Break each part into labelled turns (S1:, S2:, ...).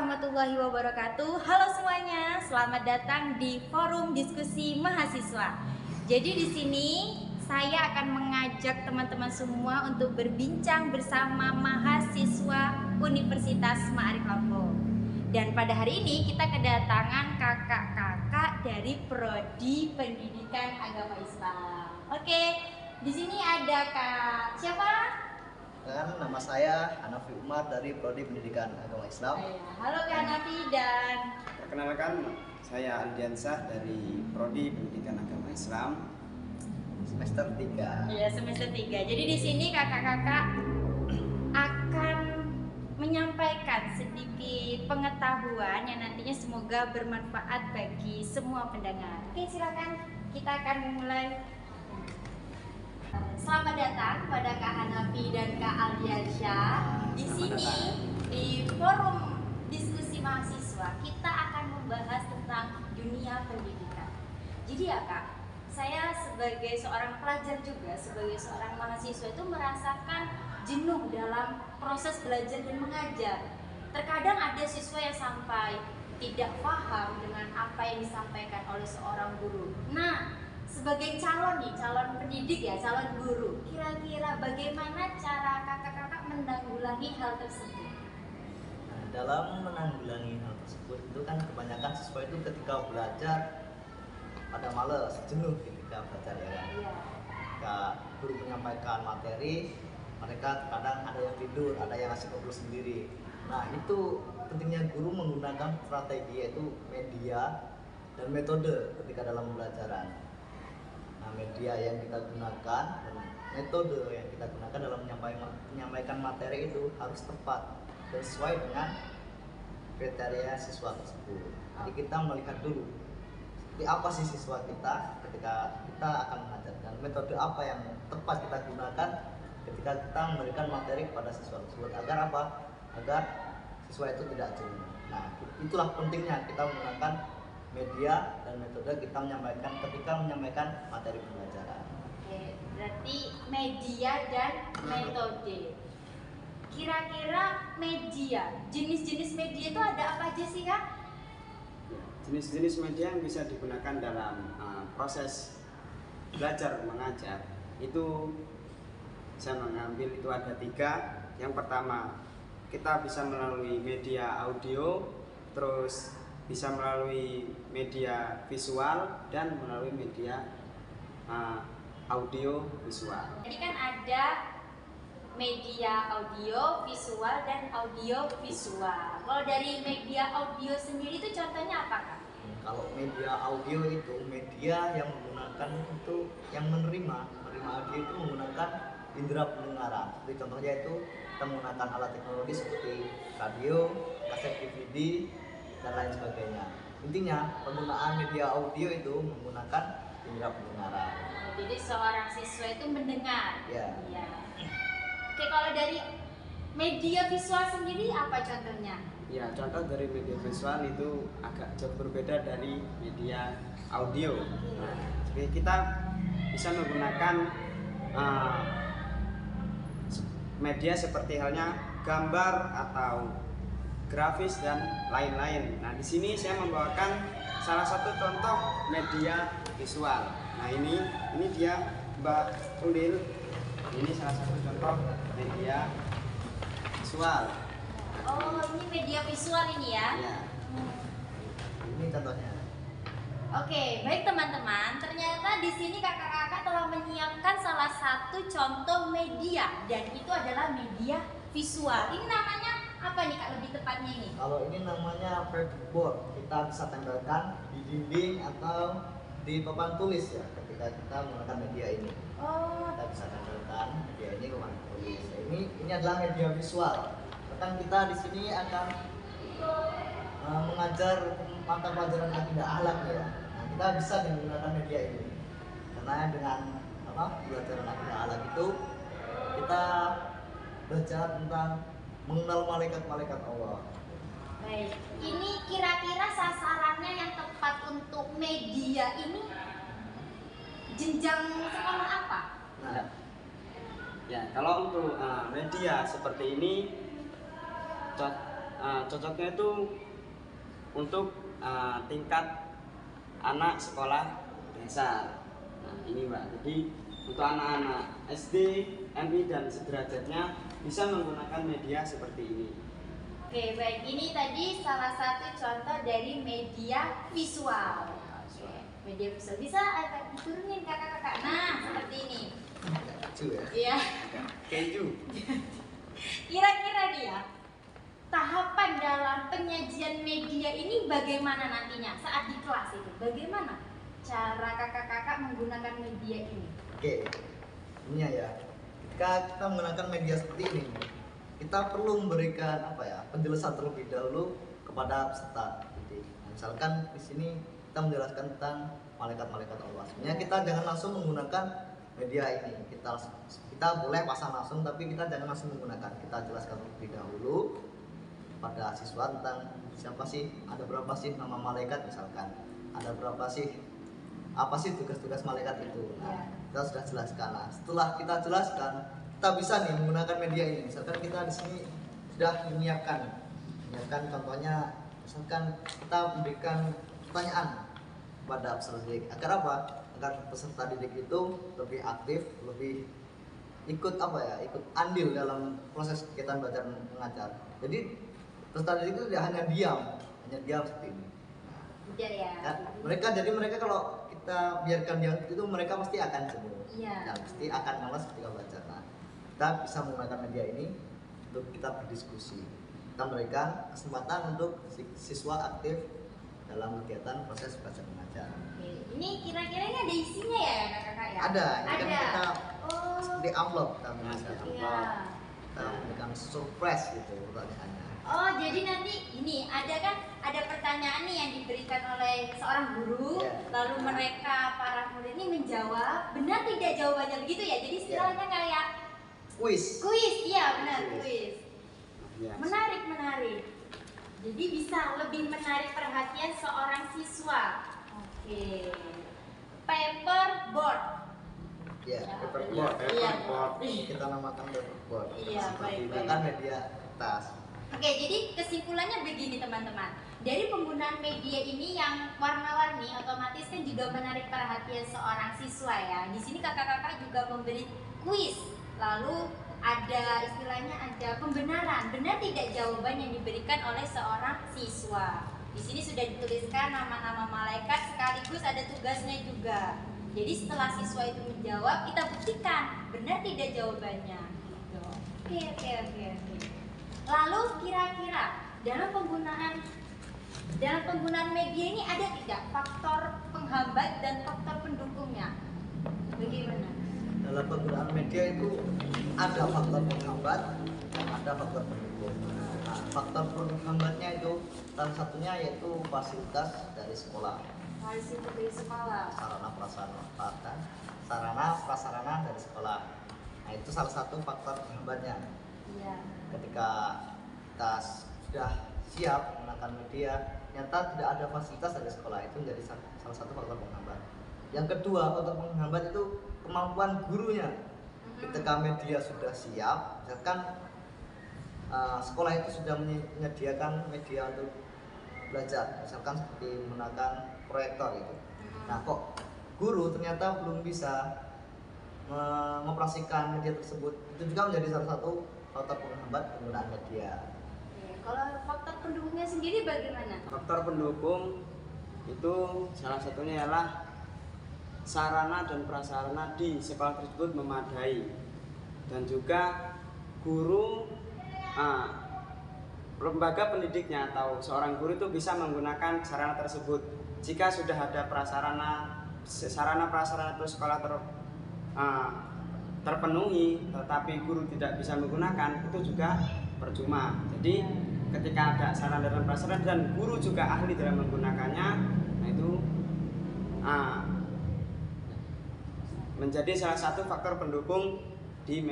S1: warahmatullahi wabarakatuh. Halo semuanya, selamat datang di Forum Diskusi Mahasiswa. Jadi di sini saya akan mengajak teman-teman semua untuk berbincang bersama mahasiswa Universitas Ma'arif Lampung. Dan pada hari ini kita kedatangan kakak-kakak dari Prodi Pendidikan Agama Islam. Oke, di sini ada Kak siapa?
S2: Nama saya Hanafi Umar dari Prodi Pendidikan Agama Islam.
S1: Halo Kak Hanafi. Dan
S3: perkenalkan, saya Aldiansah dari Prodi Pendidikan Agama Islam
S2: semester 3.
S1: Iya, semester 3. Jadi di sini kakak-kakak akan menyampaikan sedikit pengetahuan yang nantinya semoga bermanfaat bagi semua pendengar. Oke, silakan, kita akan memulai. Selamat datang pada Kak Hanafi dan Kak Aldiansyah. Di sini di Forum Diskusi Mahasiswa kita akan membahas tentang dunia pendidikan. Jadi ya Kak, saya sebagai seorang pelajar juga, sebagai seorang mahasiswa itu merasakan jenuh dalam proses belajar dan mengajar. Terkadang ada siswa yang sampai tidak paham dengan apa yang disampaikan oleh seorang guru. Nah, sebagai calon pendidik ya, calon guru, kira-kira bagaimana cara kakak-kakak menanggulangi hal tersebut?
S2: Nah, dalam menanggulangi hal tersebut itu kan kebanyakan siswa itu ketika belajar pada males, jenuh ketika belajar ya kan.
S1: Iya.
S2: Ketika guru menyampaikan materi, mereka kadang ada yang tidur, ada yang ngasih ngobrol sendiri. Nah, itu pentingnya guru menggunakan strategi yaitu media dan metode ketika dalam pembelajaran. Nah, media yang kita gunakan dan metode yang kita gunakan dalam menyampaikan materi itu harus tepat dan sesuai dengan kriteria siswa tersebut. Jadi kita melihat dulu seperti apa sih siswa kita ketika kita akan mengajarkan, metode apa yang tepat kita gunakan ketika kita memberikan materi kepada siswa tersebut agar apa? Agar siswa itu tidak jenuh. Nah, itulah pentingnya kita menggunakan media dan metode kita ketika menyampaikan materi pembelajaran.
S1: Oke, berarti media dan metode. Kira-kira media, jenis-jenis media itu ada apa aja sih Kak?
S3: Jenis-jenis media yang bisa digunakan dalam proses belajar mengajar itu saya mengambil itu ada 3. Yang pertama, kita bisa melalui media audio, terus bisa melalui media visual dan melalui media audio visual.
S1: Jadi kan ada media audio visual dan audio visual. Kalau dari media audio sendiri itu contohnya apa Kak?
S2: Kalau media audio itu media yang menggunakan itu yang menerima audio itu menggunakan indera pendengaran. Seperti contohnya itu kita menggunakan alat teknologi seperti radio, kaset DVD dan lain sebagainya. Intinya penggunaan media audio itu menggunakan indera pendengaran.
S1: Jadi seorang siswa itu mendengar.
S2: Ya.
S1: Iya. Oke, kalau dari media visual sendiri apa contohnya?
S3: Ya, contoh dari media visual itu agak jauh berbeda dari media audio. Nah, jadi kita bisa menggunakan media seperti halnya gambar atau grafis dan lain-lain. Nah, di sini saya membawakan salah satu contoh media visual. Nah, ini dia Mbak Ulil. Ini salah satu contoh media visual.
S1: Oh, ini media visual ini ya?
S3: Ya.
S2: Ini contohnya.
S1: Oke, baik teman-teman. Ternyata di sini kakak-kakak telah menyiapkan salah satu contoh media dan itu adalah media visual. Ini namanya apa nih Kak lebih tepatnya ini?
S2: Kalau ini namanya printboard, kita bisa tempelkan di dinding atau di papan tulis ya ketika kita menggunakan media ini.
S1: Oh,
S2: Kita bisa tempelkan media ini ke papan tulis. Nah, ini adalah media visual. Bahkan kita di sini akan mengajar mata pelajaran akidah akhlak ya. Nah, kita bisa menggunakan media ini karena dengan pelajaran akidah akhlak itu kita belajar tentang mengenal malaikat-malaikat Allah.
S1: baik. Ini kira-kira sasarannya yang tepat untuk media ini jenjang sekolah apa?
S3: Nah, ya kalau untuk media seperti ini cocoknya itu untuk tingkat anak sekolah dasar. Nah ini Mbak, jadi untuk anak-anak SD, MI dan sederajatnya bisa menggunakan media seperti ini.
S1: Oke, baik. Ini tadi salah satu contoh dari media visual. Oke, media visual. Bisa diturunin kakak-kakak. Nah, seperti ini.
S2: Lucu ya.
S1: Iya.
S3: Keju.
S1: Kira-kira dia tahapan dalam penyajian media ini bagaimana nantinya saat di kelas itu? Bagaimana cara kakak-kakak menggunakan media ini?
S2: Oke, ini ya. Ketika kita menggunakan media seperti ini, kita perlu memberikan penjelasan terlebih dahulu kepada peserta. Jadi, misalkan di sini kita menjelaskan tentang malaikat-malaikat Allah. Sebenarnya kita jangan langsung menggunakan media ini. Kita boleh pasang langsung, tapi kita jangan langsung menggunakan. Kita jelaskan terlebih dahulu pada siswa tentang siapa sih, ada berapa sih nama malaikat misalkan, ada berapa sih, apa sih tugas-tugas malaikat itu. Nah, kita sudah jelaskan. Nah, setelah kita jelaskan, kita bisa nih menggunakan media ini. Misalkan kita di sini sudah menyiapkan contohnya, misalkan kita memberikan pertanyaan pada peserta didik. Agar apa? Agar peserta didik itu lebih aktif, lebih ikut ikut andil dalam proses kegiatan belajar mengajar. Jadi peserta didik itu tidak hanya diam seperti ini. Kan, mereka kalau kita biarkan diam itu mereka pasti akan jenuh. Dan pasti akan malas ketika belajar. Nah, kita bisa menggunakan media ini untuk kita berdiskusi. Kita memberikan kesempatan untuk siswa aktif dalam kegiatan proses belajar mengajar.
S1: Oke, ini kira-kira ini ada isinya ya kakak-kakak ya?
S2: Ada, ini kan kita
S1: Oh.
S2: seperti amplop kita memberikan
S1: Iya.
S2: kita memberikan surprise gitu pertanyaannya.
S1: Oh, jadi nanti ini ada pertanyaan nih yang diberikan oleh seorang guru,
S2: Iya.
S1: lalu mereka para murid ini menjawab benar tidak jawabannya begitu ya. Jadi istilahnya kayak
S2: Kuis.
S1: iya benar,
S2: Kuis.
S1: kuis.
S3: Ya.
S1: Menarik. Jadi bisa lebih menarik perhatian seorang siswa. Oke. Paperboard.
S2: Ya,
S3: Paperboard.
S1: Iya.
S2: kita namakan paperboard.
S1: Iya, baik.
S2: Bahkan media kertas.
S1: Oke, jadi kesimpulannya begini teman-teman. Dari penggunaan media ini yang warna-warni otomatis kan juga menarik perhatian seorang siswa ya. Di sini kakak-kakak juga memberi kuis. Lalu ada istilahnya ada pembenaran, benar tidak jawaban yang diberikan oleh seorang siswa. Di sini sudah dituliskan nama-nama malaikat sekaligus ada tugasnya juga. Jadi setelah siswa itu menjawab, kita buktikan benar tidak jawabannya. Gitu. Oke. Lalu kira-kira dalam penggunaan media ini ada tidak faktor penghambat dan faktor pendukungnya? Bagaimana?
S2: Dalam penggunaan media itu ada faktor penghambat dan ada faktor pendukung. Nah, faktor penghambatnya itu salah satunya yaitu fasilitas dari sekolah,
S1: Fasilitas dari sekolah.
S2: sarana prasarana dari sekolah. Nah, itu salah satu faktor penghambatnya.
S1: Iya.
S2: Ketika kita sudah siap menggunakan media, ternyata tidak ada fasilitas dari sekolah, itu menjadi salah satu faktor penghambat. Yang kedua, faktor penghambat itu kemampuan gurunya. Ketika media sudah siap, misalkan sekolah itu sudah menyediakan media untuk belajar, misalkan seperti menggunakan proyektor itu. Nah, kok guru ternyata belum bisa mengoperasikan media tersebut, itu juga menjadi salah satu faktor penghambat penggunaan media.
S1: Kalau faktor pendukungnya sendiri bagaimana?
S3: Faktor pendukung itu salah satunya ialah sarana dan prasarana di sekolah tersebut memadai, dan juga guru lembaga pendidiknya atau seorang guru itu bisa menggunakan sarana tersebut. Jika sudah ada sarana prasarana itu sekolah terpenuhi tetapi guru tidak bisa menggunakan, itu juga percuma. Jadi ketika ada sarana dan prasarana dan guru juga ahli dalam menggunakannya, nah itu menjadi salah satu faktor pendukung di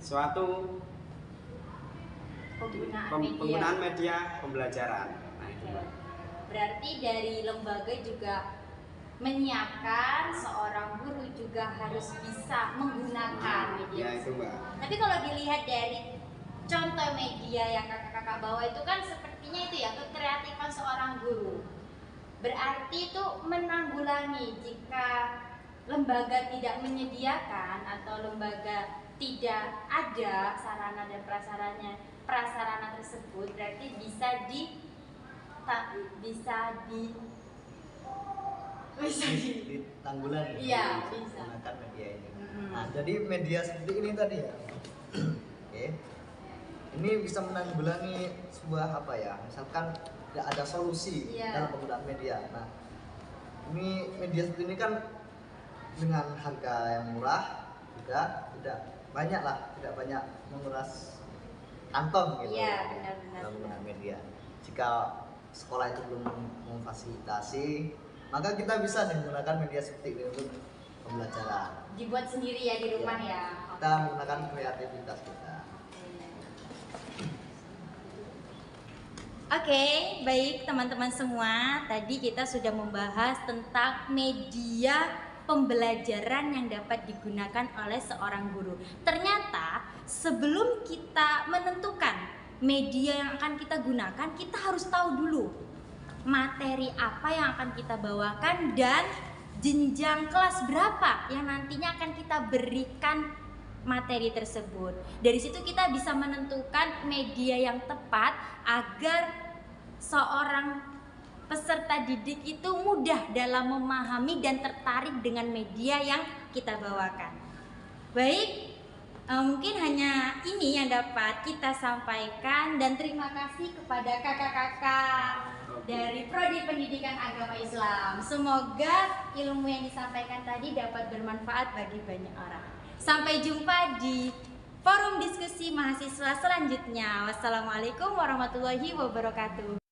S3: suatu penggunaan media pembelajaran. Nah, itu.
S1: Berarti dari lembaga juga menyiapkan seorang guru juga harus bisa menggunakan media.
S3: Ya itu Mbak.
S1: Tapi kalau dilihat dari contoh media yang kakak-kakak bawa itu kan sepertinya itu ya kekreatifan seorang guru. Berarti itu menanggulangi jika lembaga tidak menyediakan atau lembaga tidak ada sarana dan prasarana tersebut, berarti bisa
S2: ditanggulangi.
S1: Iya, bisa.
S2: Menggunakan media ini.
S1: Mm-mm.
S2: Nah, jadi media seperti ini tadi ya. Oke. Ini bisa menanggulangi sebuah apa ya? Misalkan tidak ada solusi
S1: Iya.
S2: dalam penggunaan media. Nah, ini media seperti ini kan dengan harga yang murah juga tidak banyak menguras kantong gitu.
S1: Iya, benar-benar.
S2: Dalam penggunaan media. Jika sekolah itu belum memfasilitasi, maka kita bisa menggunakan media seperti ini untuk pembelajaran.
S1: Dibuat sendiri ya di rumah
S2: Iya.
S1: ya.
S2: Kita menggunakan kreativitas kita.
S1: Oke, baik teman-teman semua. Tadi kita sudah membahas tentang media pembelajaran yang dapat digunakan oleh seorang guru. Ternyata sebelum kita menentukan media yang akan kita gunakan, kita harus tahu dulu materi apa yang akan kita bawakan dan jenjang kelas berapa yang nantinya akan kita berikan materi tersebut. Dari situ kita bisa menentukan media yang tepat agar seorang peserta didik itu mudah dalam memahami dan tertarik dengan media yang kita bawakan. Baik, mungkin hanya ini yang dapat kita sampaikan dan terima kasih kepada kakak-kakak dari Prodi Pendidikan Agama Islam. Semoga ilmu yang disampaikan tadi dapat bermanfaat bagi banyak orang. Sampai jumpa di forum diskusi mahasiswa selanjutnya. Wassalamualaikum warahmatullahi wabarakatuh.